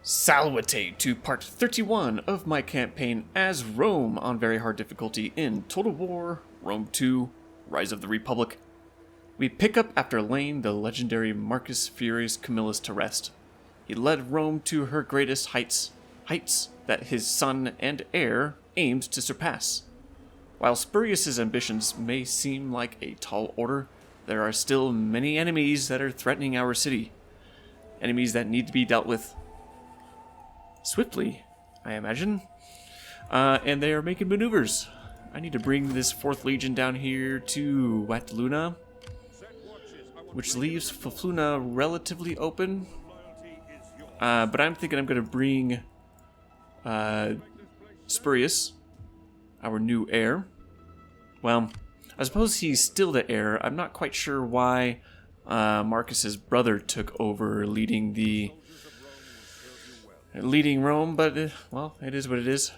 Salutate to part 31 of my campaign as Rome on very hard difficulty in Total War, Rome 2, Rise of the Republic. We pick up after laying the legendary Marcus Furius Camillus to rest. He led Rome to her greatest heights that his son and heir aimed to surpass. While Spurius' ambitions may seem like a tall order, there are still many enemies that are threatening our city. Enemies that need to be dealt with swiftly, I imagine. And they are making maneuvers. I need to bring this 4th Legion down here to Wat Luna, which leaves Fafluna relatively open. But I'm thinking I'm going to bring Spurius, our new heir. Well, I suppose he's still the heir. I'm not quite sure why Marcus's brother took over leading Rome, but well, it is what it is.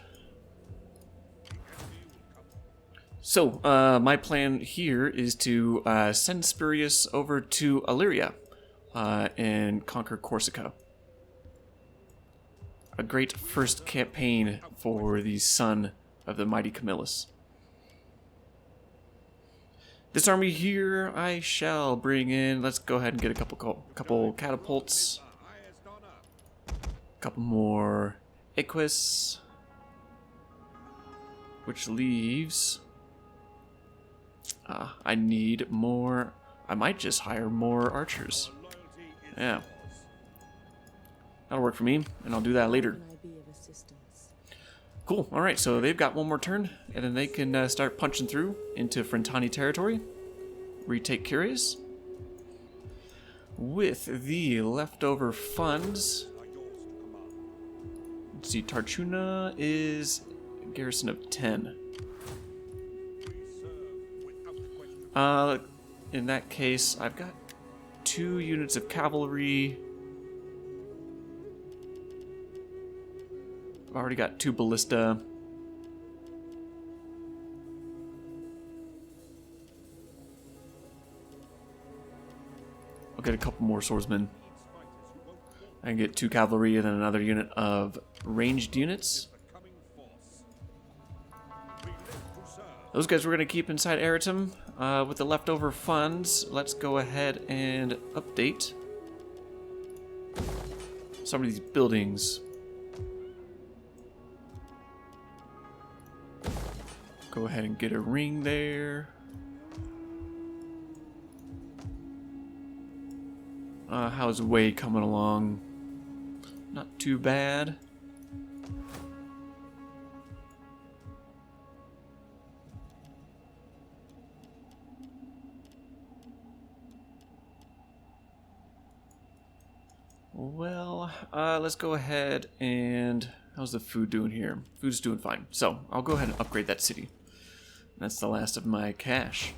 So, my plan here is to send Spurius over to Illyria and conquer Corsica. A great first campaign for the son of the mighty Camillus. This army here I shall bring in. Let's go ahead and get a couple catapults. A couple more equus. Which leaves... I need more... I might just hire more archers. Yeah. That'll work for me, and I'll do that later. Cool. Alright, so they've got one more turn, and then they can start punching through into Frentani territory. Retake Cures. With the leftover funds... Let's see, Tarchuna is a garrison of 10. In that case, I've got 2 units of cavalry. I've already got 2 ballista. I'll get a couple more swordsmen. I can get 2 cavalry and then another unit of ranged units. Those guys we're going to keep inside Eritum. With the leftover funds, let's go ahead and update some of these buildings. Go ahead and get a ring there. How's Way coming along? Not too bad. Well, let's go ahead and... How's the food doing here? Food's doing fine. So, I'll go ahead and upgrade that city. That's the last of my cash.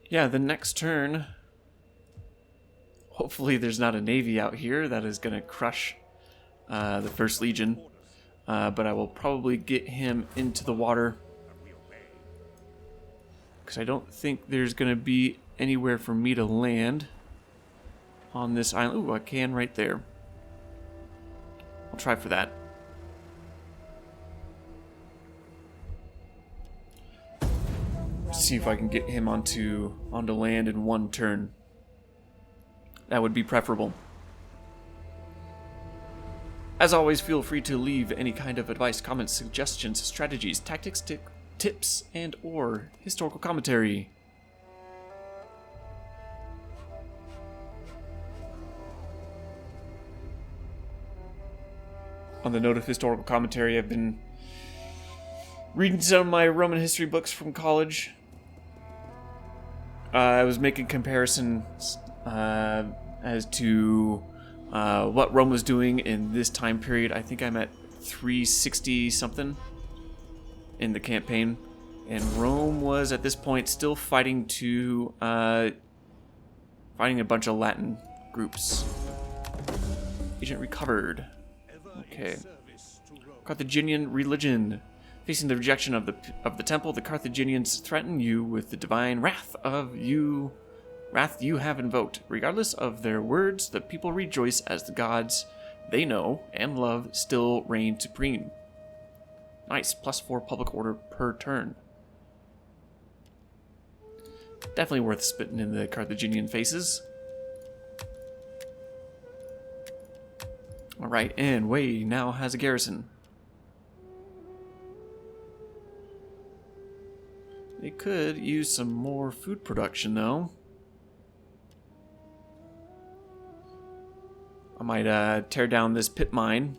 Yeah, the next turn... Hopefully there's not a navy out here that is going to crush the 1st Legion. But I will probably get him into the water. Because I don't think there's going to be anywhere for me to land on this island. Ooh, I can right there. I'll try for that. See if I can get him onto land in 1 turn. That would be preferable. As always, feel free to leave any kind of advice, comments, suggestions, strategies, tactics, tips, and or historical commentary. On the note of historical commentary, I've been reading some of my Roman history books from college. I was making comparisons as to what Rome was doing in this time period. I think I'm at 360 something in the campaign, and Rome was at this point still fighting a bunch of Latin groups. Agent recovered. Okay. Carthaginian religion. Facing the rejection of the temple, the Carthaginians threaten you with the divine wrath of you wrath you have invoked. Regardless of their words, the people rejoice as the gods they know and love still reign supreme. Nice, +4 public order per turn. Definitely worth spitting in the Carthaginian faces. Alright, and Wei now has a garrison. They could use some more food production, though. I might tear down this pit mine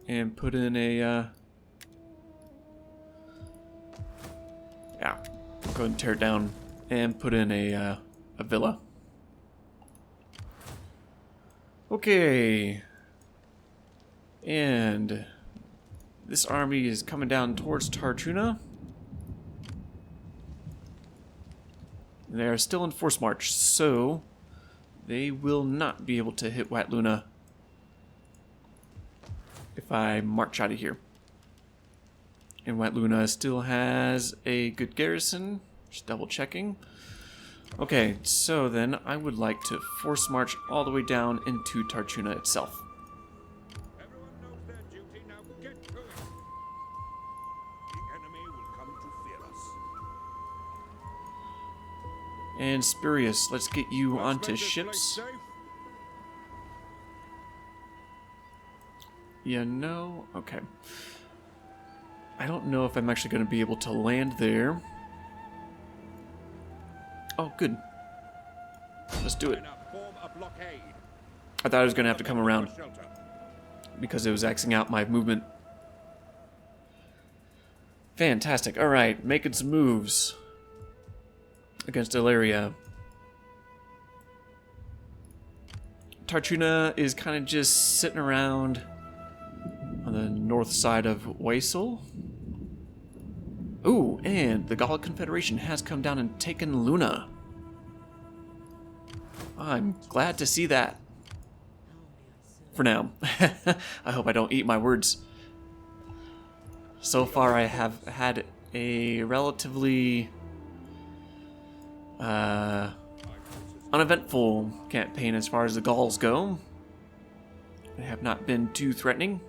and put in a yeah, go ahead and tear it down and put in a villa. Okay, and this army is coming down towards Tartuna. They are still in force march, so they will not be able to hit Wat Luna if I march out of here. And Wat Luna still has a good garrison. Just double checking. Okay, so then I would like to force march all the way down into Tartuna itself. Everyone knows their duty, now get to it. The enemy will come to fear us. And Spurious, let's get you Let's onto make this place ships. safe. Yeah, no? Okay. I don't know if I'm actually going to be able to land there. Oh, good. Let's do it. Now form a blockade. I thought I was going to have to come around For shelter. because it was Xing out my movement. Fantastic. Alright, making some moves against Ilaria. Tartuna is kind of just sitting around on the north side of Waisel. Ooh, and the Gaul Confederation has come down and taken Luna. I'm glad to see that. For now. I hope I don't eat my words. So far I have had a relatively uneventful campaign as far as the Gauls go. They have not been too threatening.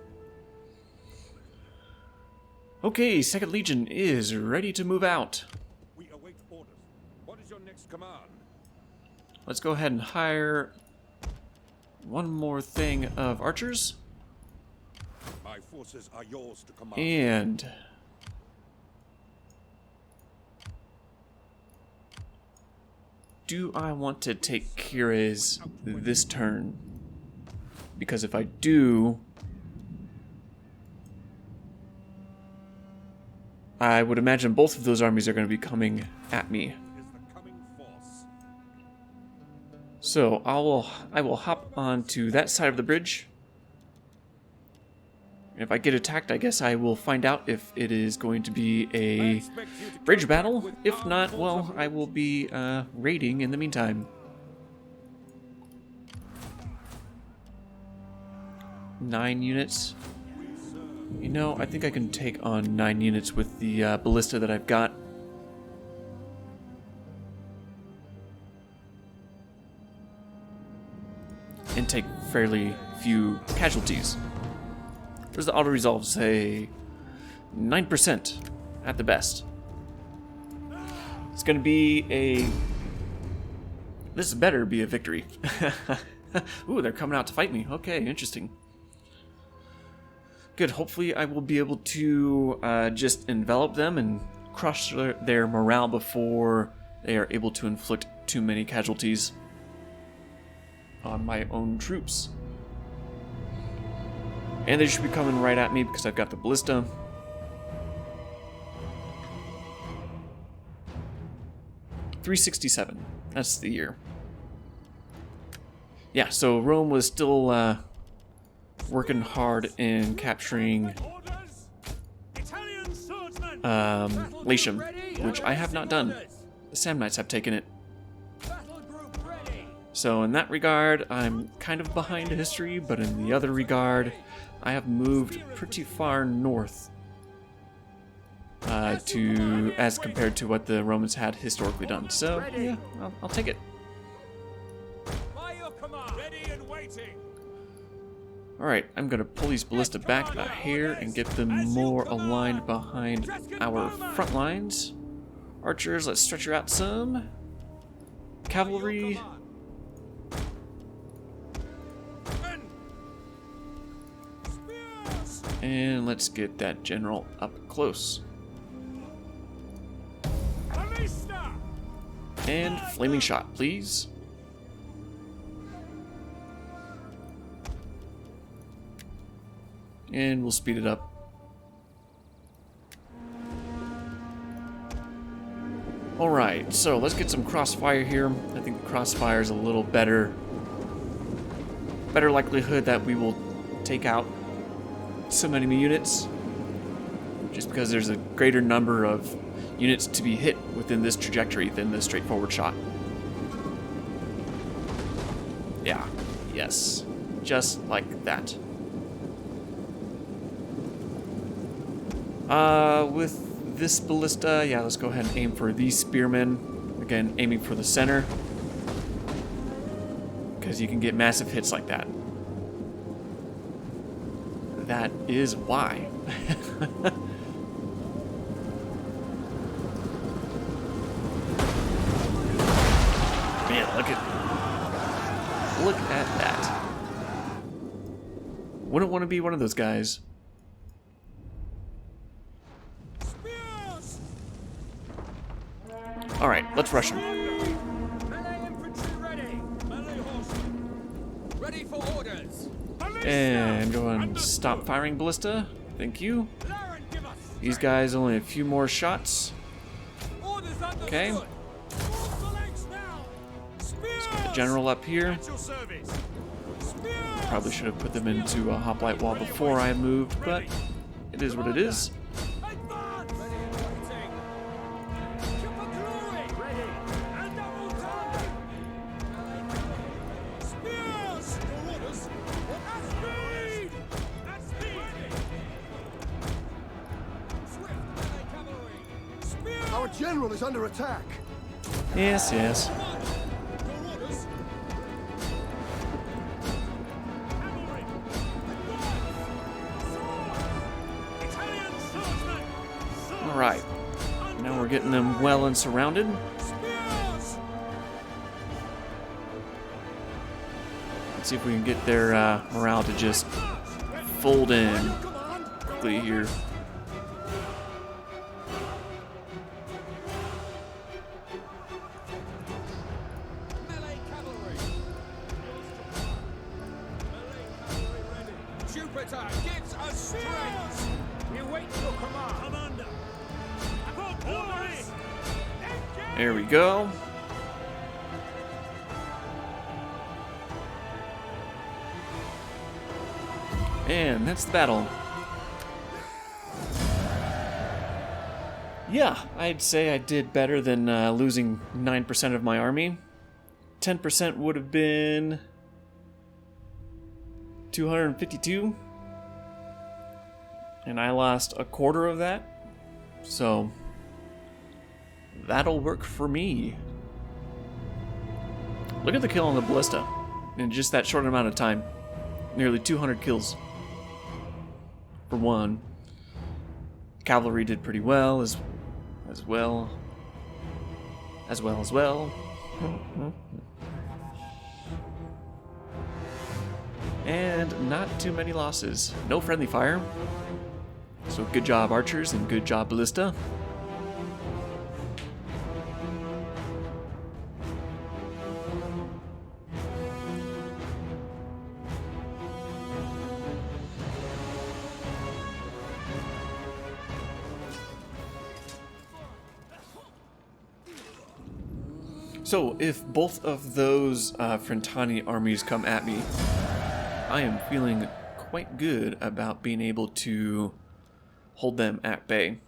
Okay, 2nd Legion is ready to move out. We await orders. What is your next command? Let's go ahead and hire one more thing of archers. My forces are yours to command. And do I want to take Cures this turn? Because if I do, I would imagine both of those armies are going to be coming at me. Is the coming force. So I will hop onto that side of the bridge. If I get attacked, I guess I will find out if it is going to be a bridge battle. If not, well, I will be raiding in the meantime. 9 units. You know, I think I can take on 9 units with the ballista that I've got. And take fairly few casualties. Does the auto-resolve say 9% at the best? It's going to be a... This better be a victory. Ooh, they're coming out to fight me. Okay, interesting. Good, hopefully I will be able to just envelop them and crush their morale before they are able to inflict too many casualties on my own troops. And they should be coming right at me because I've got the ballista. .367. That's the year. Yeah, so Rome was still working hard in capturing Latium, which I have not done. The Samnites have taken it. So in that regard, I'm kind of behind history, but in the other regard, I have moved pretty far north. as compared to what the Romans had historically done. So yeah, I'll take it. By your command. Ready and waiting. All right, I'm gonna pull these ballista back a hair and get them more aligned behind our front lines. Archers, let's stretch her out some. Cavalry. And let's get that general up close. And flaming shot, please. And we'll speed it up. Alright, so let's get some crossfire here. I think the crossfire is a little better likelihood that we will take out some enemy units, just because there's a greater number of units to be hit within this trajectory than the straightforward shot. Yeah, yes, just like that. With this ballista, yeah, let's go ahead and aim for these spearmen. Again, aiming for the center, because you can get massive hits like that. That is why. Man, look at that. Wouldn't want to be one of those guys. All right, let's rush him. Melee infantry ready. Melee horsemen. Ready for orders. And go ahead and stop firing ballista. Thank you. These guys only a few more shots. Okay. Let's get the general up here. Probably should have put them into a hoplite wall before I moved, but it is what it is. Our general is under attack. Yes, yes. All right. Now we're getting them well and surrounded. Let's see if we can get their morale to just fold in quickly here. There we go. And that's the battle. Yeah, I'd say I did better than losing 9% of my army. 10% would have been 252. And I lost a quarter of that. So that'll work for me. Look at the kill on the ballista in just that short amount of time. Nearly 200 kills for one. Cavalry did pretty well as well. And not too many losses. No friendly fire. So good job, archers, and good job, ballista. So, if both of those Frentani armies come at me, I am feeling quite good about being able to hold them at bay.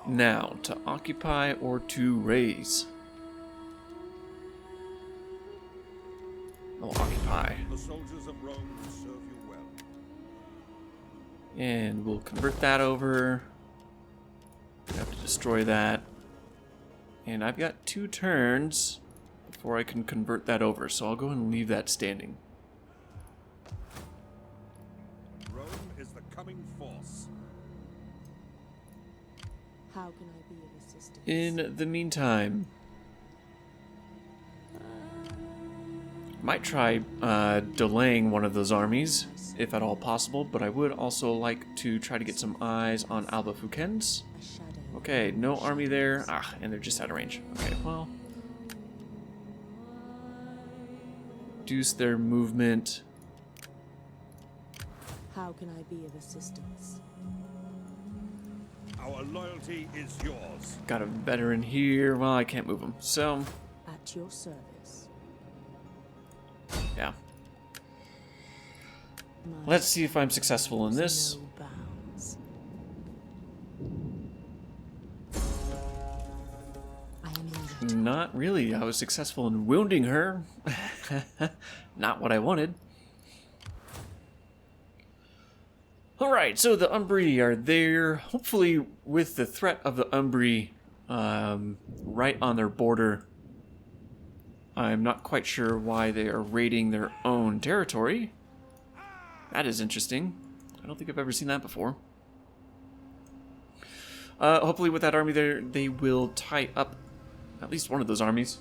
Now, to occupy or to raise. I'll occupy. The soldiers of Rome serve you well. And we'll convert that over. I have to destroy that. And I've got 2 turns before I can convert that over, so I'll go and leave that standing. Rome is the coming force. How can I be of assistance? In the meantime, might try delaying one of those armies, if at all possible, but I would also like to try to get some eyes on Alba Fukens. A shadow. Okay, no army there. Ah, and they're just out of range. Okay, well. Reduce their movement. How can I be of assistance? Our loyalty is yours. Got a veteran here. Well, I can't move him, so At your service. yeah. My Let's see if I'm successful in this. no bounds. I am in your Not really. I was successful in wounding her. Not what I wanted. Alright, so the Umbri are there. Hopefully with the threat of the Umbri right on their border. I'm not quite sure why they are raiding their own territory. That is interesting. I don't think I've ever seen that before. Hopefully with that army there, they will tie up at least one of those armies.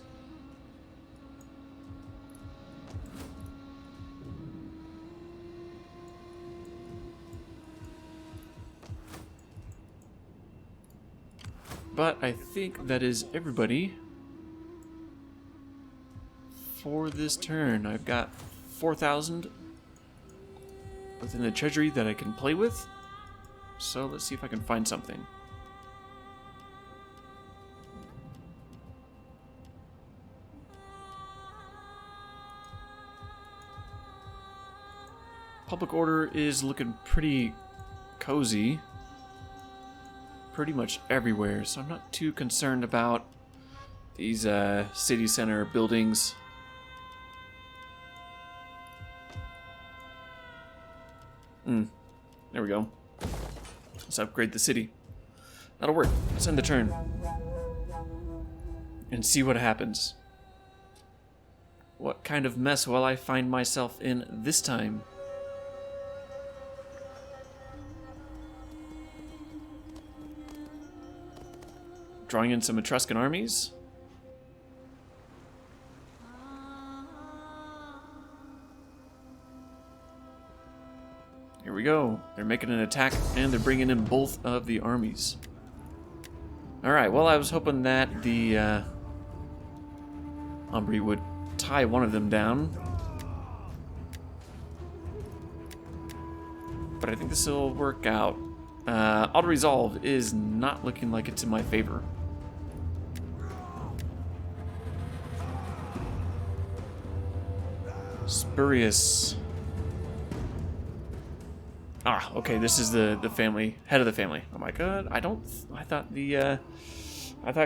But I think that is everybody for this turn. I've got 4,000 within the treasury that I can play with. So let's see if I can find something. Public order is looking pretty cozy. Pretty much everywhere, so I'm not too concerned about these city center buildings. There we go. Let's upgrade the city. That'll work. Let's end the turn. And see what happens. What kind of mess will I find myself in this time? Drawing in some Etruscan armies. Here we go. They're making an attack, and they're bringing in both of the armies. Alright, well, I was hoping that the Umbri would tie one of them down. But I think this will work out. Auto-resolve is not looking like it's in my favor. Spurious. Ah, okay, this is the family, head of the family. Oh my god, I thought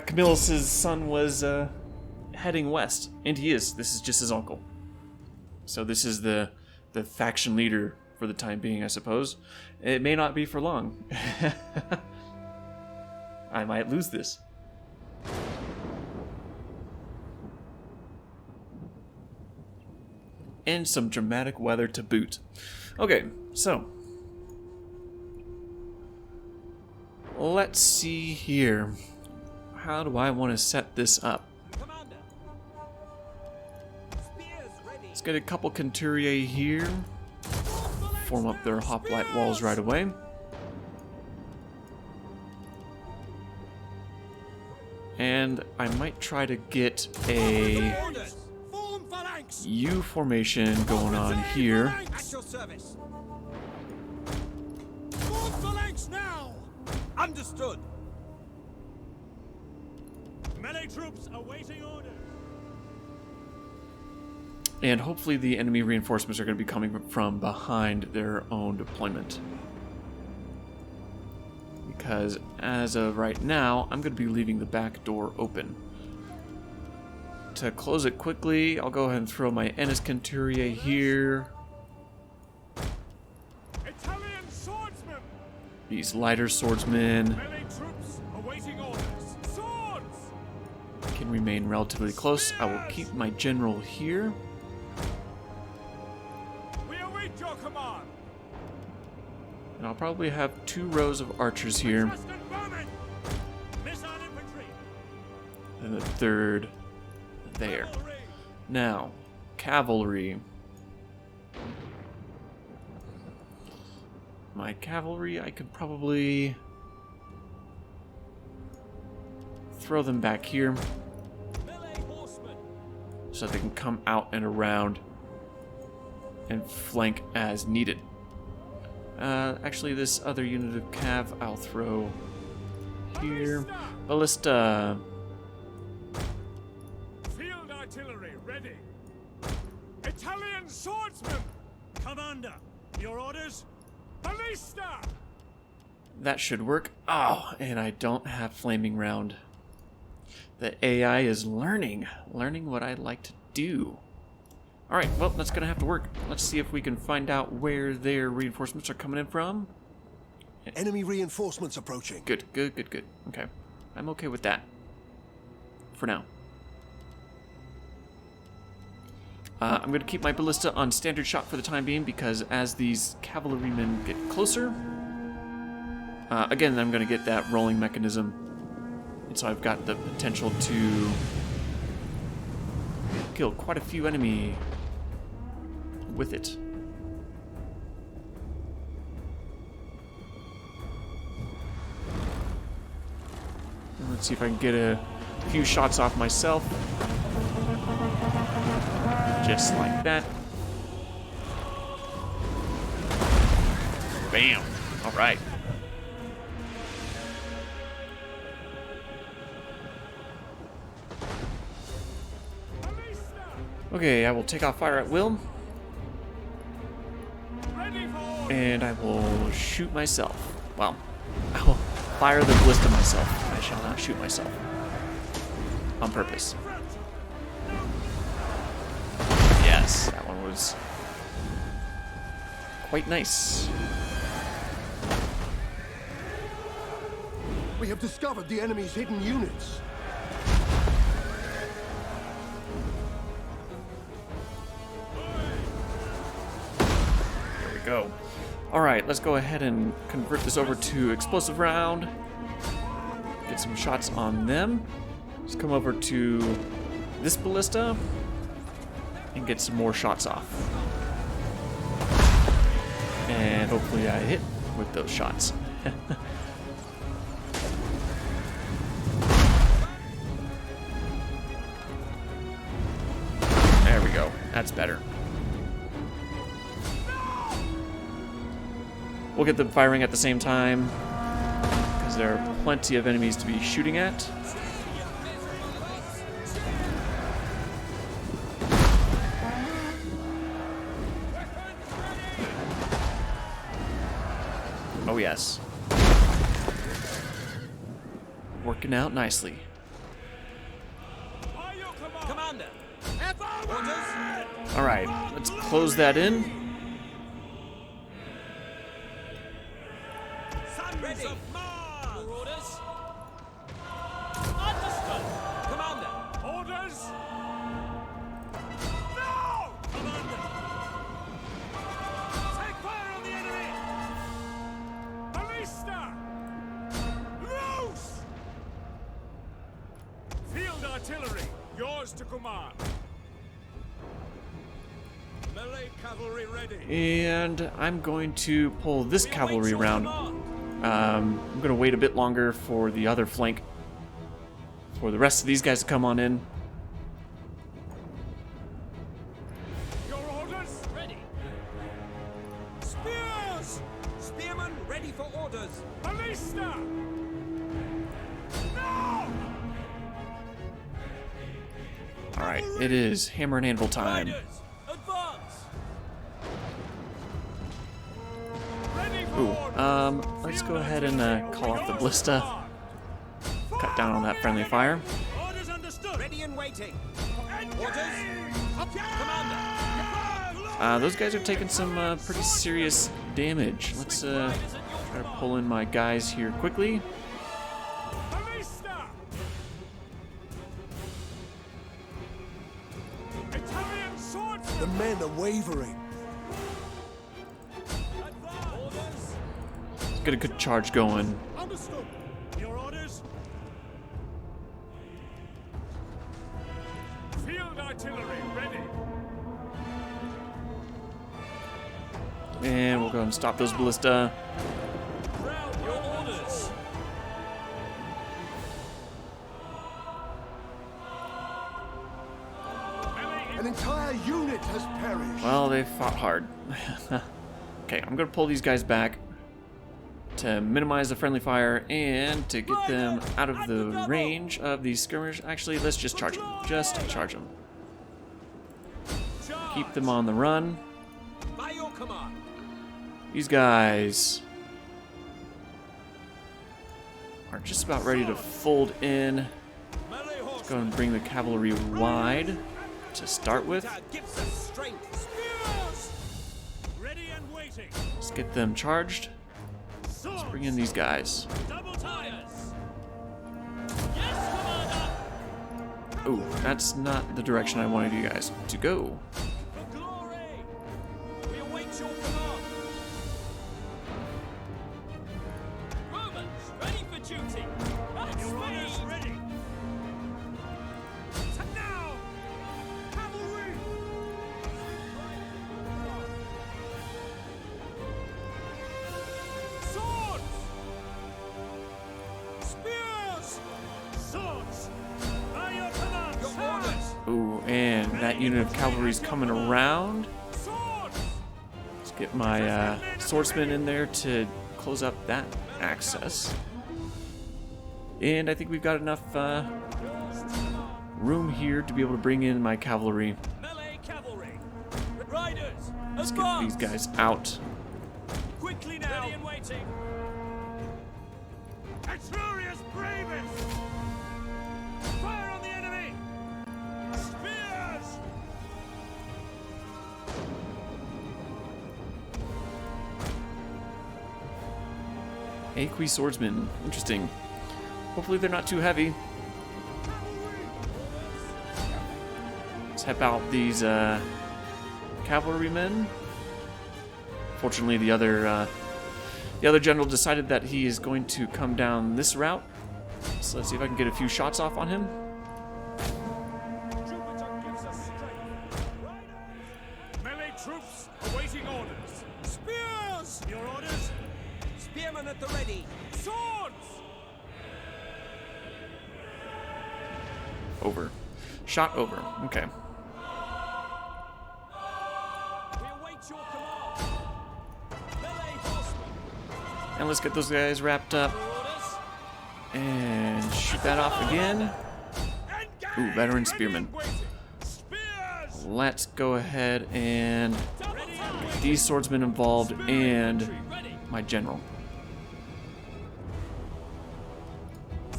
Camillus' son was heading west, and he is. This is just his uncle. So this is the faction leader for the time being, I suppose. It may not be for long. I might lose this. And some dramatic weather to boot. Okay, so let's see here. How do I want to set this up? Commander. Spears ready. Let's get a couple Conturier here. Form up their hoplite walls right away. And I might try to get a Orders. Form phalanx. U formation going on here. At your service. Form phalanx now. Understood. Melee troops awaiting orders. And hopefully the enemy reinforcements are going to be coming from behind their own deployment. Because as of right now, I'm going to be leaving the back door open. To close it quickly, I'll go ahead and throw my Ennis Conturier here. Italian swordsmen. These lighter swordsmen Melee troops awaiting orders. Swords! can remain relatively close. I will keep my general here. We await your command. And I'll probably have 2 rows of archers here. Etruscan vermin! Missile infantry! And the 3rd there. Cavalry! Now, cavalry. My cavalry, I could probably throw them back here Melee horsemen! so they can come out and around and flank as needed. Actually, this other unit of cav I'll throw here. Ballista. Field artillery ready. Italian swordsmen! Commander, your orders? Ballista! That should work. Oh, and I don't have flaming round. The AI is learning what I like to do. All right, well, that's gonna have to work. Let's see if we can find out where their reinforcements are coming in from. Enemy reinforcements approaching. Good. Okay, I'm okay with that for now. I'm going to keep my ballista on standard shot for the time being because as these cavalrymen get closer, again, I'm going to get that rolling mechanism. And so I've got the potential to kill quite a few enemy with it. Let's see if I can get a few shots off myself. Just like that. Bam! Alright. Okay, I will take off fire at will. Ready for orders! And I will shoot myself. Well, I will fire the ballista myself. I shall not shoot myself. On purpose. Yes, that one was quite nice. We have discovered the enemy's hidden units. There we go. All right, let's go ahead and convert this over to explosive round. Get some shots on them. Let's come over to this ballista and get some more shots off. And hopefully I hit with those shots. There we go. That's better. We'll get them firing at the same time because there are plenty of enemies to be shooting at. Oh yes. Working out nicely. Commander! All right, let's close that in. Ready! Your orders? Understood! Commander! Orders? No! Commander! Take fire on the enemy! Ballista! Loose! Field artillery, yours to command. Melee cavalry ready. And I'm going to pull this cavalry around. I'm going to wait a bit longer for the other flank, for the rest of these guys to come on in. Your orders? Ready. Spears! Spearmen ready for orders. Ballista! No! All right, it is hammer and anvil time. Riders, advance! Ready for Ooh, orders. let's go ahead and call off the ballista. Cut down on that friendly fire. Orders understood. Ready and waiting. Orders. Commander. Those guys are taking some pretty serious damage. Let's Try to pull in my guys here quickly. Ballista! Italian swordsman! The men are wavering. Orders! Let's get a good charge going. Understood. Your orders? Field artillery ready. And we'll go ahead and stop those ballista. Your orders. An entire unit has perished. Well, they fought hard. Okay, I'm gonna pull these guys back to minimize the friendly fire and to get them out of the range of these skirmishers. Actually, let's just charge them. Just charge them. Keep them on the run. By your command. These guys are just about ready to fold in. Melee horse. Go and bring the cavalry wide to start with. Gives us strength. Spears! Ready and waiting. Let's get them charged. Let's bring in these guys. Double tires. Ooh, that's not the direction I wanted you guys to go. For glory. We await your command. Romans, ready for duty. Your orders ready. To now. Cavalry. Swords. Spears. Swords. By your command. Your orders. Ooh, and that unit of cavalry is coming around. Swords. Let's get my swordsman in there to close up that access. And I think we've got enough room here to be able to bring in my cavalry. Melee cavalry. Riders. Let's get these guys out. Quickly now. Ready and waiting. Etrurius bravest. Fire on the enemy. Spears. Aqui swordsman. Interesting. Hopefully they're not too heavy. Let's help out these cavalrymen. Fortunately, the other general decided that he is going to come down this route. So let's see if I can get a few shots off on him. Jupiter gives us strength. Riders. Melee troops awaiting orders. Spears. Your orders. Spearmen at the ready. Swords. Over. Shot over. Okay. We await your command. Melee horsemen. And let's get those guys wrapped up. Your orders. And shoot that off again. Ooh, veteran spearmen. Spears. Let's go ahead and Ready and get waiting. these swordsmen involved and Ready. my general.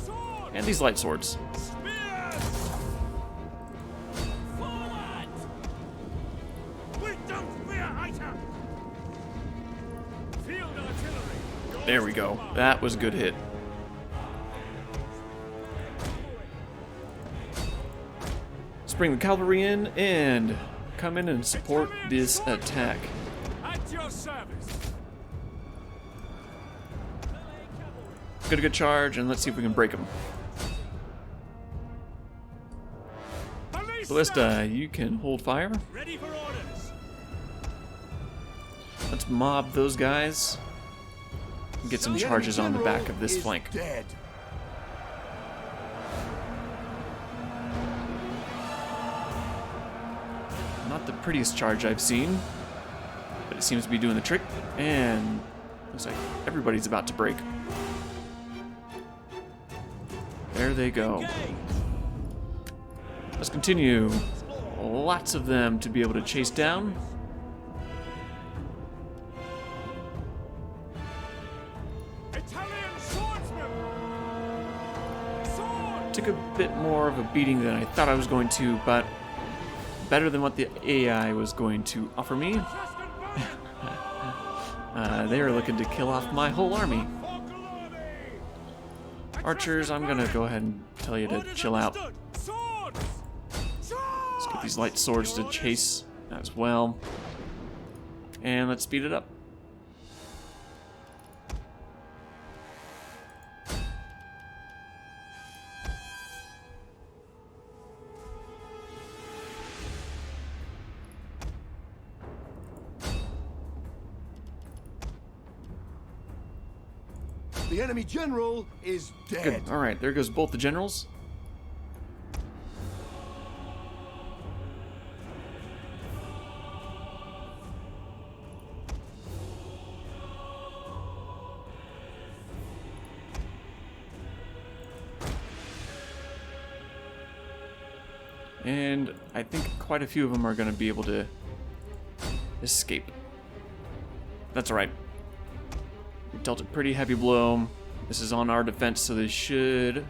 Swords. And these light swords. Spears. Forward. We don't fear Ita. Field artillery. There we go. That was a good hit. Let's bring the cavalry in and come in and support this attack. At your service. Get a good charge and let's see if we can break them. Ballista, you can hold fire. Ready for orders. Let's mob those guys. And get some The charges on the general back of this is flank. Dead. Not the prettiest charge I've seen, but it seems to be doing the trick. And looks like everybody's about to break. There they go. Let's continue. Lots of them to be able to chase down. Italian swordsman. Sword. Took a bit more of a beating than I thought I was going to, but better than what the AI was going to offer me. Etruscan bowmen. They are looking to kill off my whole army. Archers, I'm gonna go ahead and tell you to chill out. Let's get these light swords to chase as well. And let's speed it up. The enemy general is dead. Good. All right, there goes both the generals. And I think quite a few of them are going to be able to escape. That's all right. We dealt a pretty heavy blow. This is on our defense, so they should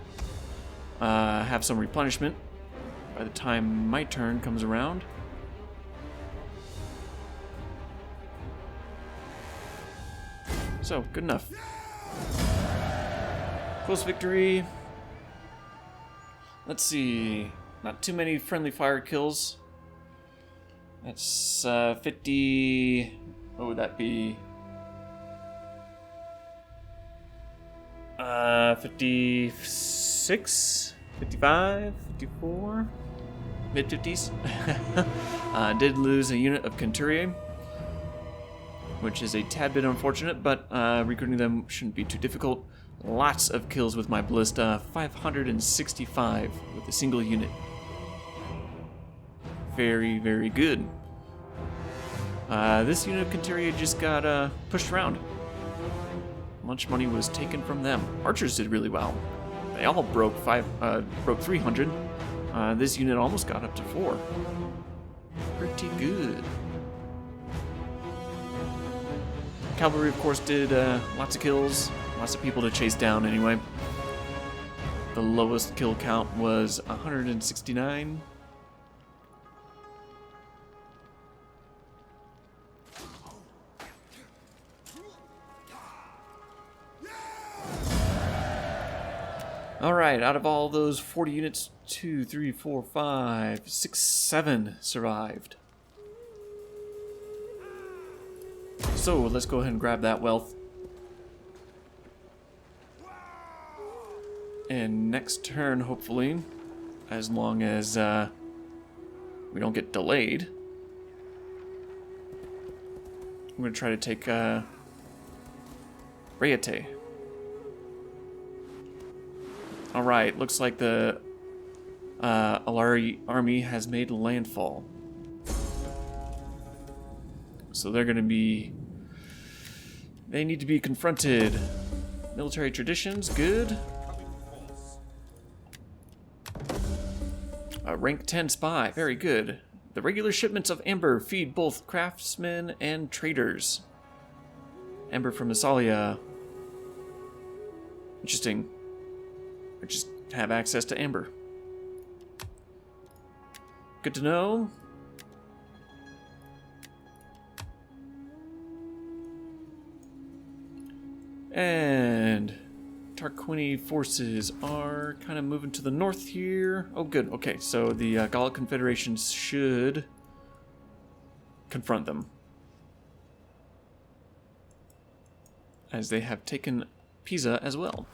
have some replenishment by the time my turn comes around. So, good enough. Close victory. Let's see. Not too many friendly fire kills. That's 50... What would that be? 56, 55, 54, mid-50s. Did lose a unit of Centuriae, which is a tad bit unfortunate, but recruiting them shouldn't be too difficult. Lots of kills with my ballista, 565 with a single unit. Very, very good. This unit of Centuriae just got pushed around. Much money was taken from them. Archers did really well. They all broke 300. This unit almost got up to 4. Pretty good. Cavalry, of course, did lots of kills. Lots of people to chase down anyway. The lowest kill count was 169. Alright, out of all those 40 units, 2, 3, 4, 5, 6, 7 survived. So, let's go ahead and grab that wealth. And next turn, hopefully, as long as we don't get delayed, I'm going to try to take Rayate. Alright, looks like the Alari army has made landfall. So they're going to be... They need to be confronted. Military traditions, good. Rank 10 spy, very good. The regular shipments of amber feed both craftsmen and traders. Amber from Massalia. Interesting. Or just have access to amber. Good to know. And Tarquini forces are kind of moving to the north here. Oh, good. Okay, so the Gallic Confederation should confront them, as they have taken Pisa as well.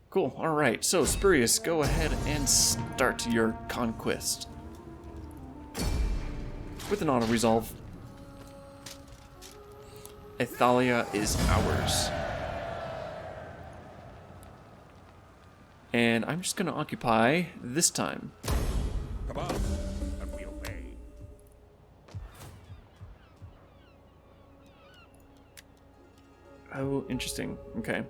Cool. All right. So, Spurious, go ahead and start your conquest with an auto resolve. Ithalia is ours. And I'm just going to occupy this time. Come on, and we obey. Oh, interesting. Okay.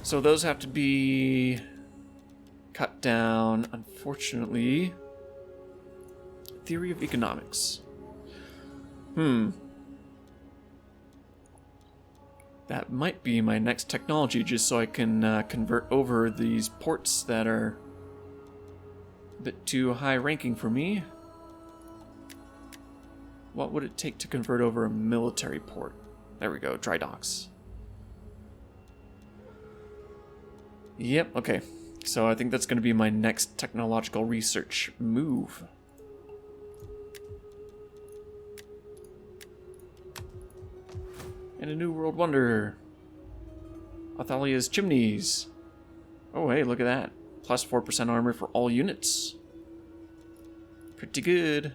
So those have to be cut down, unfortunately. Theory of economics. They That might be my next technology, just so I can convert over these ports that are a bit too high ranking for me. What would it take to convert over a military port? There we go, dry docks. Yep, okay. So I think that's going to be my next technological research move. And a new world wonder. Athalia's chimneys. Oh, hey, look at that. Plus 4% armor for all units. Pretty good.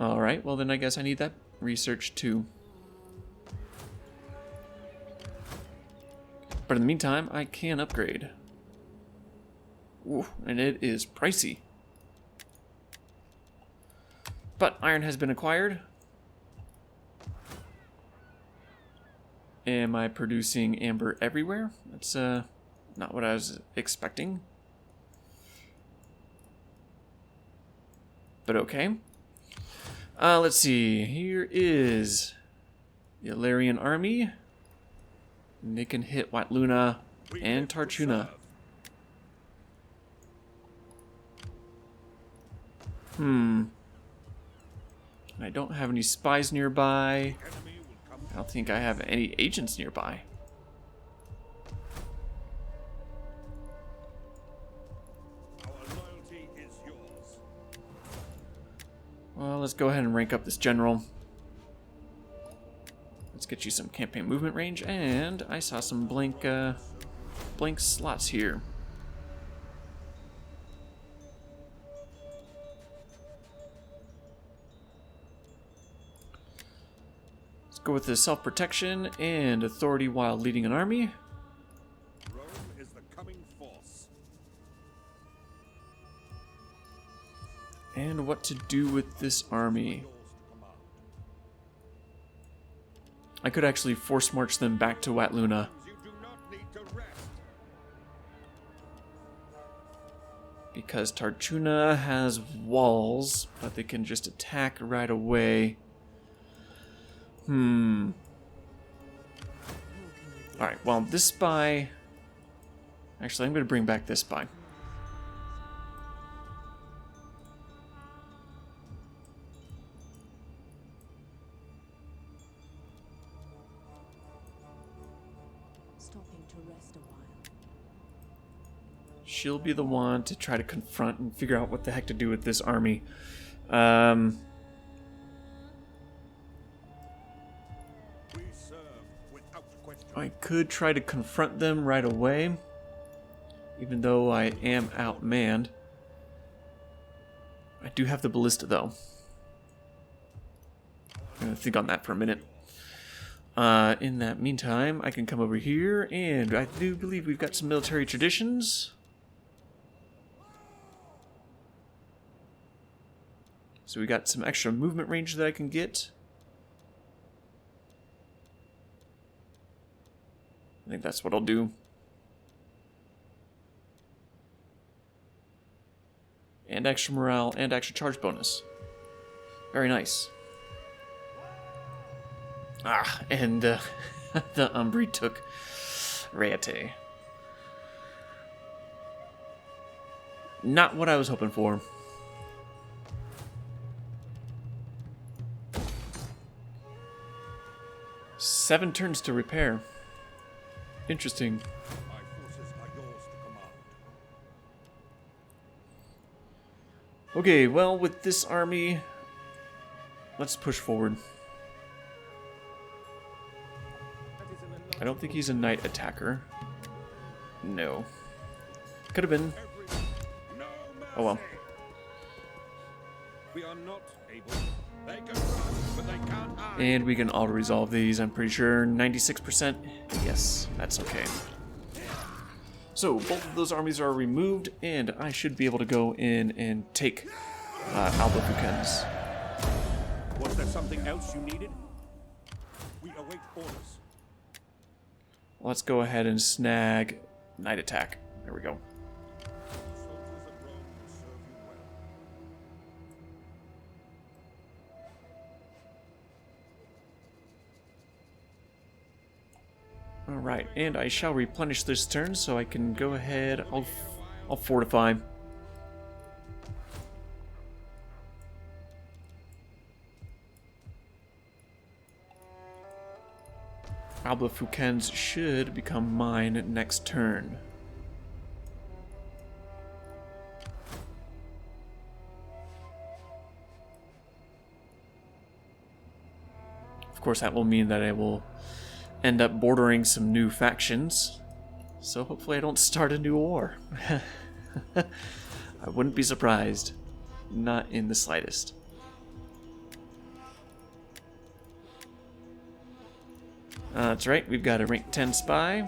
Alright, well then I guess I need that research too. But in the meantime, I can upgrade. Ooh, and it is pricey. But iron has been acquired. Am I producing amber everywhere? That's not what I was expecting. But okay. Let's see. Here is the Illyrian army. And they can hit Wat Luna and Tarchuna. I don't have any spies nearby. I don't think I have any agents nearby. Well, let's go ahead and rank up this general. Let's get you some campaign movement range, and I saw some blank slots here. Let's go with the self-protection and authority while leading an army. Rome is the coming force. And what to do with this army. I could actually force march them back to Wat Luna. You do not need to rest. Because Tarchuna has walls, but they can just attack right away. Alright, well, this spy... Actually, I'm going to bring back this spy. Stopping to rest a while. She'll be the one to try to confront and figure out what the heck to do with this army. We serve without question. I could try to confront them right away, even though I am outmanned. I do have the ballista, though. I'm going to think on that for a minute. In that meantime, I can come over here, and I do believe we've got some military traditions. So we got some extra movement range that I can get. I think that's what I'll do. And extra morale and extra charge bonus. Very nice. Ah, and the Umbri took Reate. Not what I was hoping for. Seven turns to repair. Interesting. My forces are yours to command. Okay, well, with this army, let's push forward. I don't think he's a knight attacker. No. Could have been. No Oh well. mercy. We are not able. They can run, but they can't hide. And we can auto-resolve these, I'm pretty sure. 96%. Yes, that's okay. So, both of those armies are removed, and I should be able to go in and take Alba Fukens. Was there something else you needed? We await orders. Let's go ahead and snag Knight Attack. There we go. Soldiers of Rome will serve you well. Alright, and I shall replenish this turn so I can go ahead. I'll fortify. Alba Fouquens should become mine next turn. Of course, that will mean that I will end up bordering some new factions. So hopefully I don't start a new war. I wouldn't be surprised. Not in the slightest. That's right, we've got a rank 10 spy.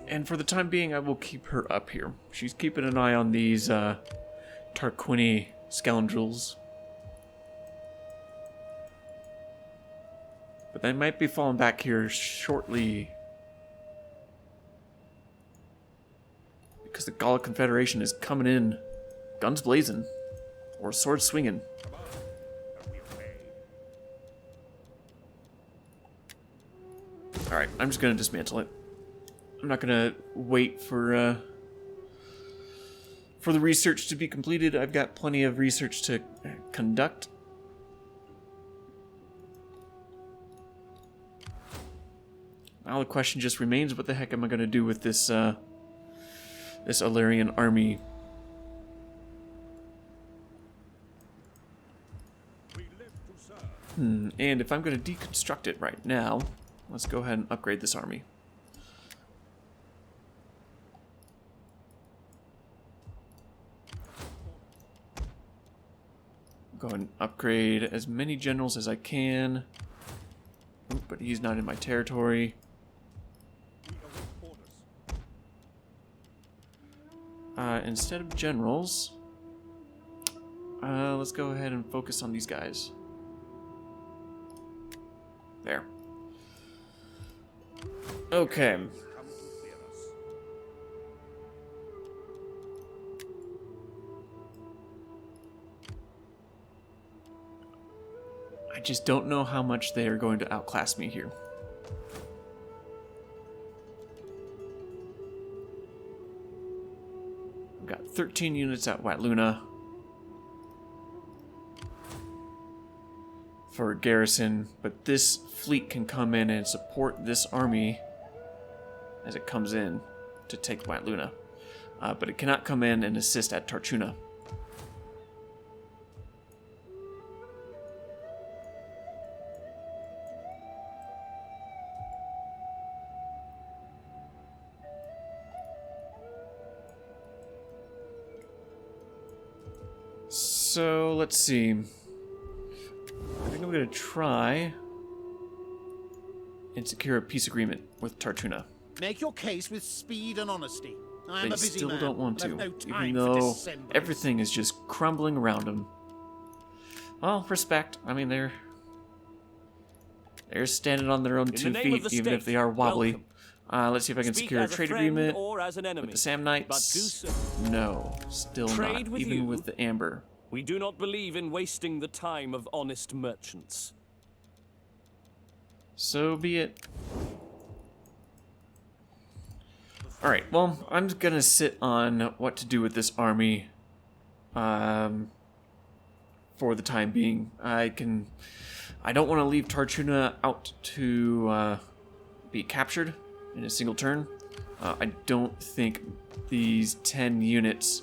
And for the time being, I will keep her up here. She's keeping an eye on these Tarquini scoundrels. But they might be falling back here shortly. Because the Gallic Confederation is coming in guns blazing. Or swords swinging. Alright, I'm just going to dismantle it. I'm not going to wait for the research to be completed. I've got plenty of research to conduct. Now the question just remains, what the heck am I going to do with this this Illyrian army? And if I'm going to deconstruct it right now, let's go ahead and upgrade this army. Go ahead and upgrade as many generals as I can. Oop, but he's not in my territory. Instead of generals, let's go ahead and focus on these guys. There. Okay. I just don't know how much they are going to outclass me here. I've got 13 units at Wat Luna for a garrison, but this fleet can come in and support this army as it comes in to take Wat Luna. But it cannot come in and assist at Tarchuna. So, let's see. I think I'm going to try and secure a peace agreement with Tarchuna. Make your case with speed and honesty. I am They a busy still man. don't want I to, have no time even for though dissemblance. everything is just crumbling around them. Well, respect. I mean, they're standing on their own In 2 the name of feet, the even if state, they are wobbly. welcome. Let's see if I can Speak secure a as a trade friend agreement or as an enemy, with the Sam but do Knights. so. No, still Trade not, with even you? with the Amber. We do not believe in wasting the time of honest merchants. So be it. Alright, well, I'm gonna sit on what to do with this army for the time being. I don't want to leave Tarchuna out to be captured in a single turn. I don't think these 10 units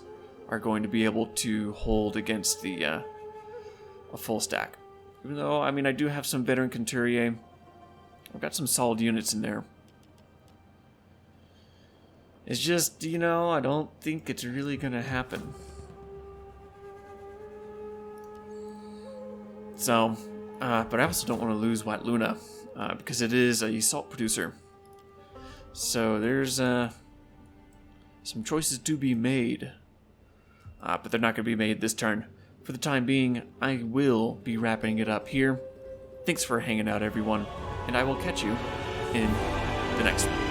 are going to be able to hold against the a full stack. Even though, I mean, I do have some veteran Conturier. I've got some solid units in there. It's just, you know, I don't think it's really gonna happen. So, but I also don't want to lose Wat Luna, because it is a salt producer. So there's some choices to be made, but they're not going to be made this turn. For the time being, I will be wrapping it up here. Thanks for hanging out, everyone, and I will catch you in the next one.